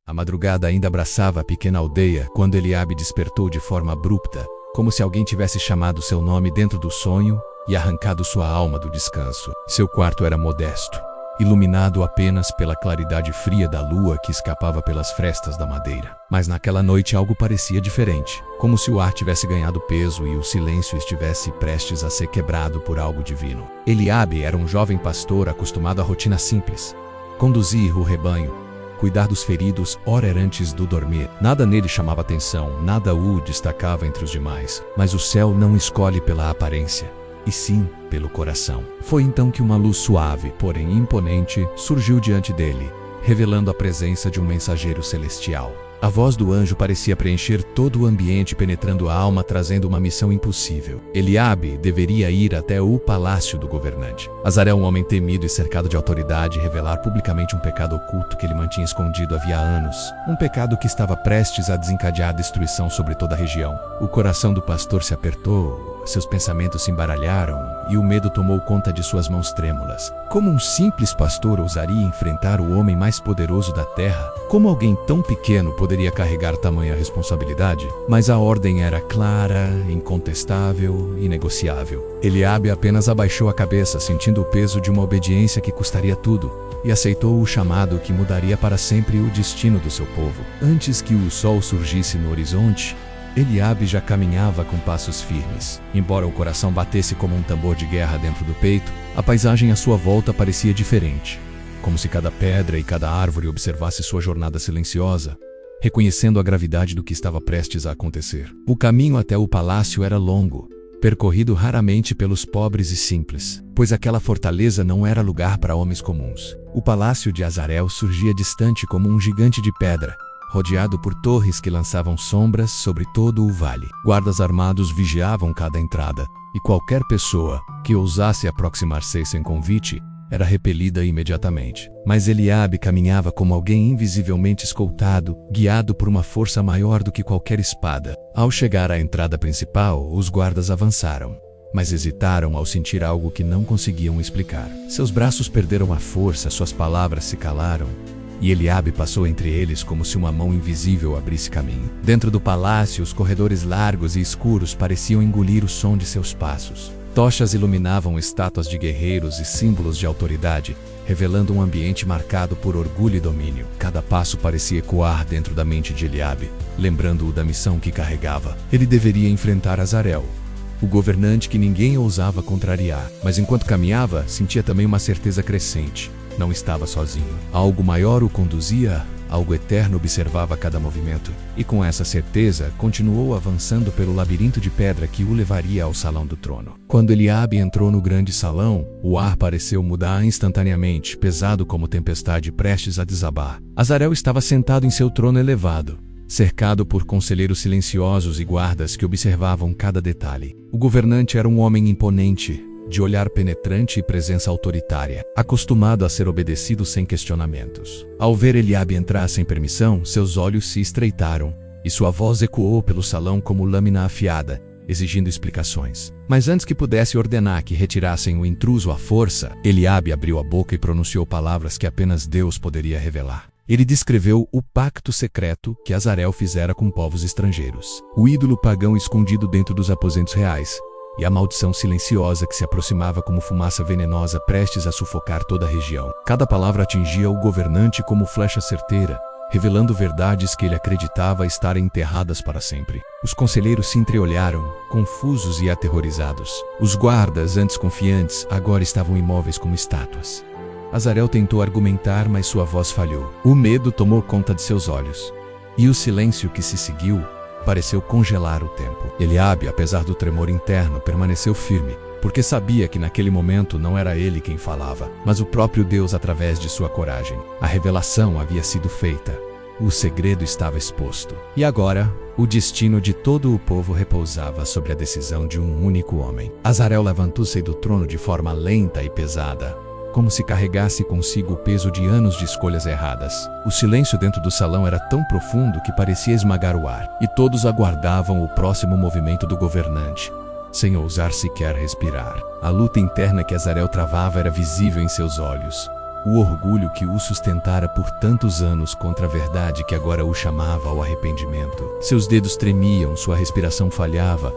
A madrugada ainda abraçava a pequena aldeia quando Eliabe despertou de forma abrupta, como se alguém tivesse chamado seu nome dentro do sonho e arrancado sua alma do descanso. Seu quarto era modesto, iluminado apenas pela claridade fria da lua que escapava pelas frestas da madeira. Mas naquela noite algo parecia diferente, como se o ar tivesse ganhado peso e o silêncio estivesse prestes a ser quebrado por algo divino. Eliabe era um jovem pastor acostumado à rotina simples: conduzir o rebanho, cuidar dos feridos horas antes do dormir. Nada nele chamava atenção, nada o destacava entre os demais. Mas o céu não escolhe pela aparência, e sim pelo coração. Foi então que uma luz suave, porém imponente, surgiu diante dele, revelando a presença de um mensageiro celestial. A voz do anjo parecia preencher todo o ambiente, penetrando a alma, trazendo uma missão impossível. Eliabe deveria ir até o palácio do governante. Azarel, um homem temido e cercado de autoridade, revelar publicamente um pecado oculto que ele mantinha escondido havia anos. Um pecado que estava prestes a desencadear destruição sobre toda a região. O coração do pastor se apertou, seus pensamentos se embaralharam e o medo tomou conta de suas mãos trêmulas. Como um simples pastor ousaria enfrentar o homem mais poderoso da terra? Como alguém tão pequeno poderia carregar tamanha responsabilidade? Mas a ordem era clara, incontestável, inegociável. Eliabe apenas abaixou a cabeça, sentindo o peso de uma obediência que custaria tudo, e aceitou o chamado que mudaria para sempre o destino do seu povo. Antes que o sol surgisse no horizonte, Eliabe já caminhava com passos firmes. Embora o coração batesse como um tambor de guerra dentro do peito, a paisagem à sua volta parecia diferente, como se cada pedra e cada árvore observasse sua jornada silenciosa, reconhecendo a gravidade do que estava prestes a acontecer. O caminho até o palácio era longo, percorrido raramente pelos pobres e simples, pois aquela fortaleza não era lugar para homens comuns. O palácio de Azarel surgia distante como um gigante de pedra, rodeado por torres que lançavam sombras sobre todo o vale. Guardas armados vigiavam cada entrada, e qualquer pessoa que ousasse aproximar-se sem convite era repelida imediatamente. Mas Eliabe caminhava como alguém invisivelmente escoltado, guiado por uma força maior do que qualquer espada. Ao chegar à entrada principal, os guardas avançaram, mas hesitaram ao sentir algo que não conseguiam explicar. Seus braços perderam a força, suas palavras se calaram, e Eliabe passou entre eles como se uma mão invisível abrisse caminho. Dentro do palácio, os corredores largos e escuros pareciam engolir o som de seus passos. Tochas iluminavam estátuas de guerreiros e símbolos de autoridade, revelando um ambiente marcado por orgulho e domínio. Cada passo parecia ecoar dentro da mente de Eliabe, lembrando-o da missão que carregava. Ele deveria enfrentar Azarel, o governante que ninguém ousava contrariar. Mas enquanto caminhava, sentia também uma certeza crescente: não estava sozinho. Algo maior o conduzia, algo eterno observava cada movimento. E com essa certeza, continuou avançando pelo labirinto de pedra que o levaria ao salão do trono. Quando Eliabe entrou no grande salão, o ar pareceu mudar instantaneamente, pesado como tempestade prestes a desabar. Azarel estava sentado em seu trono elevado, cercado por conselheiros silenciosos e guardas que observavam cada detalhe. O governante era um homem imponente, de olhar penetrante e presença autoritária, acostumado a ser obedecido sem questionamentos. Ao ver Eliabe entrar sem permissão, seus olhos se estreitaram, e sua voz ecoou pelo salão como lâmina afiada, exigindo explicações. Mas antes que pudesse ordenar que retirassem o intruso à força, Eliabe abriu a boca e pronunciou palavras que apenas Deus poderia revelar. Ele descreveu o pacto secreto que Azarel fizera com povos estrangeiros, o ídolo pagão escondido dentro dos aposentos reais, e a maldição silenciosa que se aproximava como fumaça venenosa prestes a sufocar toda a região. Cada palavra atingia o governante como flecha certeira, revelando verdades que ele acreditava estarem enterradas para sempre. Os conselheiros se entreolharam, confusos e aterrorizados. Os guardas, antes confiantes, agora estavam imóveis como estátuas. Azarel tentou argumentar, mas sua voz falhou. O medo tomou conta de seus olhos, e o silêncio que se seguiu pareceu congelar o tempo. Eliabe, apesar do tremor interno, permaneceu firme, porque sabia que naquele momento não era ele quem falava, mas o próprio Deus através de sua coragem. A revelação havia sido feita. O segredo estava exposto. E agora, o destino de todo o povo repousava sobre a decisão de um único homem. Azarel levantou-se do trono de forma lenta e pesada, como se carregasse consigo o peso de anos de escolhas erradas. O silêncio dentro do salão era tão profundo que parecia esmagar o ar, e todos aguardavam o próximo movimento do governante, sem ousar sequer respirar. A luta interna que Azarel travava era visível em seus olhos, o orgulho que o sustentara por tantos anos contra a verdade que agora o chamava ao arrependimento. Seus dedos tremiam, sua respiração falhava,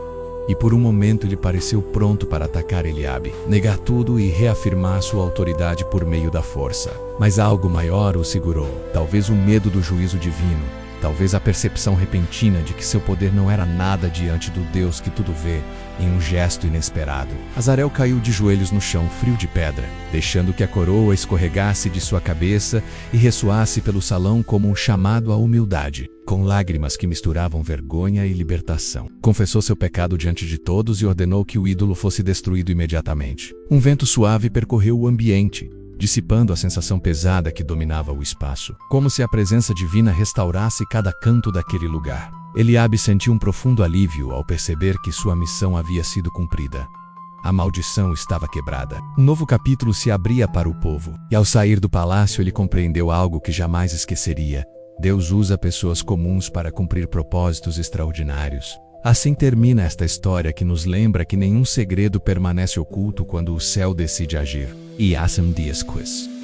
e por um momento ele pareceu pronto para atacar Eliabe, negar tudo e reafirmar sua autoridade por meio da força. Mas algo maior o segurou, talvez o medo do juízo divino, talvez a percepção repentina de que seu poder não era nada diante do Deus que tudo vê. Em um gesto inesperado, Azarel caiu de joelhos no chão frio de pedra, deixando que a coroa escorregasse de sua cabeça e ressoasse pelo salão como um chamado à humildade, com lágrimas que misturavam vergonha e libertação. Confessou seu pecado diante de todos e ordenou que o ídolo fosse destruído imediatamente. Um vento suave percorreu o ambiente, dissipando a sensação pesada que dominava o espaço, como se a presença divina restaurasse cada canto daquele lugar. Eliabe sentiu um profundo alívio ao perceber que sua missão havia sido cumprida. A maldição estava quebrada. Um novo capítulo se abria para o povo, e ao sair do palácio ele compreendeu algo que jamais esqueceria. Deus usa pessoas comuns para cumprir propósitos extraordinários. Assim termina esta história que nos lembra que nenhum segredo permanece oculto quando o céu decide agir. E Assam Dias Quiz.